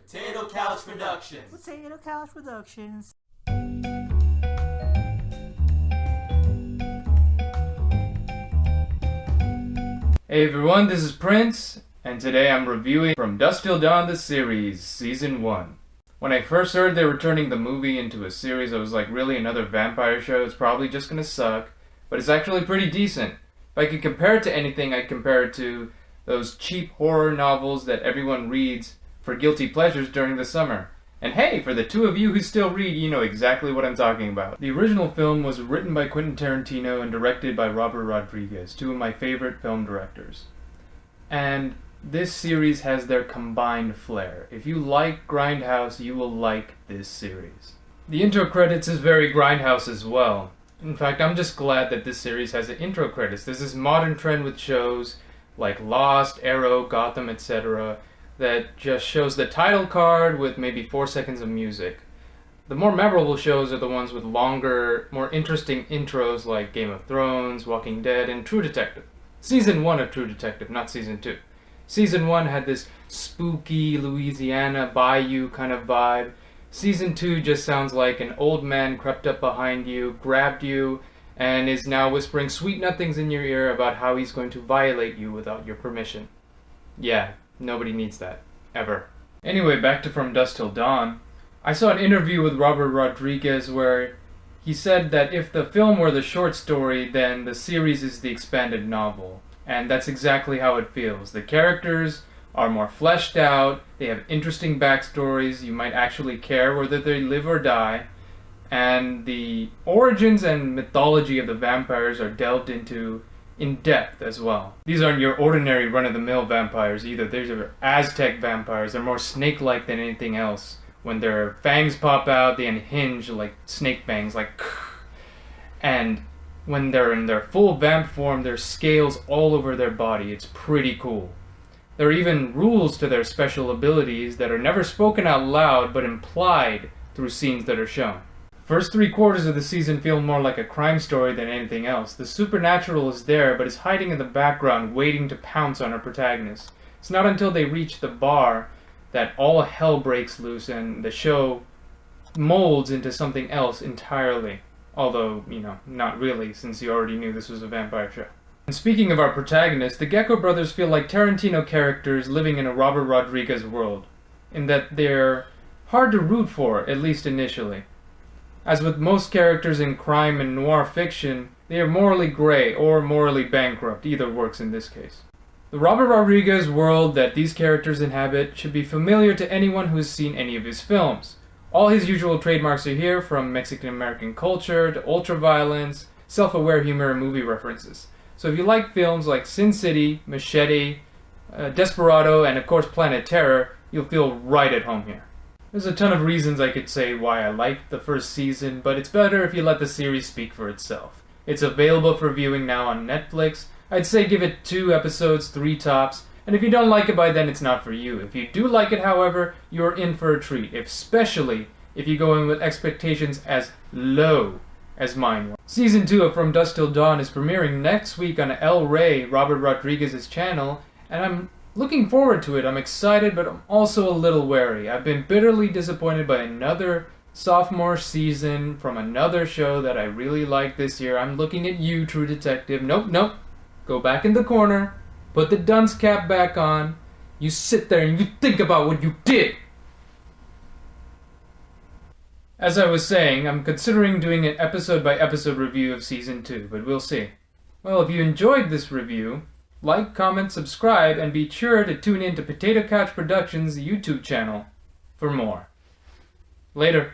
Potato Couch Productions. Potato Couch Productions. Hey everyone, this is Prince, and today I'm reviewing From Dusk Till Dawn the series, Season 1. When I first heard they were turning the movie into a series, I was like, really, another vampire show? It's probably just gonna suck, but it's actually pretty decent. If I could compare it to anything, I'd compare it to those cheap horror novels that everyone reads for guilty pleasures during the summer. And hey, for the two of you who still read, you know exactly what I'm talking about. The original film was written by Quentin Tarantino and directed by Robert Rodriguez, two of my favorite film directors. And this series has their combined flair. If you like Grindhouse, you will like this series. The intro credits is very Grindhouse as well. In fact, I'm just glad that this series has the intro credits. There's this modern trend with shows like Lost, Arrow, Gotham, etc. that just shows the title card with maybe 4 seconds of music. The more memorable shows are the ones with longer, more interesting intros like Game of Thrones, Walking Dead, and True Detective. Season 1 of True Detective, not Season 2. Season 1 had this spooky Louisiana bayou kind of vibe. Season 2 just sounds like an old man crept up behind you, grabbed you, and is now whispering sweet nothings in your ear about how he's going to violate you without your permission. Yeah, nobody needs that. Ever. Anyway, back to From Dusk Till Dawn. I saw an interview with Robert Rodriguez where he said that if the film were the short story, then the series is the expanded novel. And that's exactly how it feels. The characters are more fleshed out, they have interesting backstories, you might actually care whether they live or die, and the origins and mythology of the vampires are delved into in depth as well. These aren't your ordinary run-of-the-mill vampires either. These are Aztec vampires. They're more snake-like than anything else. When their fangs pop out, they unhinge like snake fangs, like and when they're in their full vamp form, there's scales all over their body. It's pretty cool. There are even rules to their special abilities that are never spoken out loud but implied through scenes that are shown. First 3/4 of the season feel more like a crime story than anything else. The supernatural is there, but is hiding in the background, waiting to pounce on our protagonist. It's not until they reach the bar that all hell breaks loose and the show molds into something else entirely. Although, not really, since you already knew this was a vampire show. And speaking of our protagonist, the Gecko brothers feel like Tarantino characters living in a Robert Rodriguez world, in that they're hard to root for, at least initially. As with most characters in crime and noir fiction, they are morally gray or morally bankrupt. Either works in this case. The Robert Rodriguez world that these characters inhabit should be familiar to anyone who has seen any of his films. All his usual trademarks are here, from Mexican-American culture to ultra-violence, self-aware humor, and movie references. So if you like films like Sin City, Machete, Desperado, and of course Planet Terror, you'll feel right at home here. There's a ton of reasons I could say why I liked the first season, but it's better if you let the series speak for itself. It's available for viewing now on Netflix. I'd say give it 2 episodes, 3 tops, and if you don't like it by then, it's not for you. If you do like it, however, you're in for a treat, especially if you go in with expectations as low as mine were. Season 2 of From Dusk Till Dawn is premiering next week on El Rey, Robert Rodriguez's channel, and I'm looking forward to it. I'm excited, but I'm also a little wary. I've been bitterly disappointed by another sophomore season from another show that I really liked this year. I'm looking at you, True Detective. Nope. Go back in the corner. Put the dunce cap back on. You sit there and you think about what you did. As I was saying, I'm considering doing an episode-by-episode review of Season 2, but we'll see. Well, if you enjoyed this review, like, comment, subscribe, and be sure to tune in to Potato Couch Productions' YouTube channel for more. Later.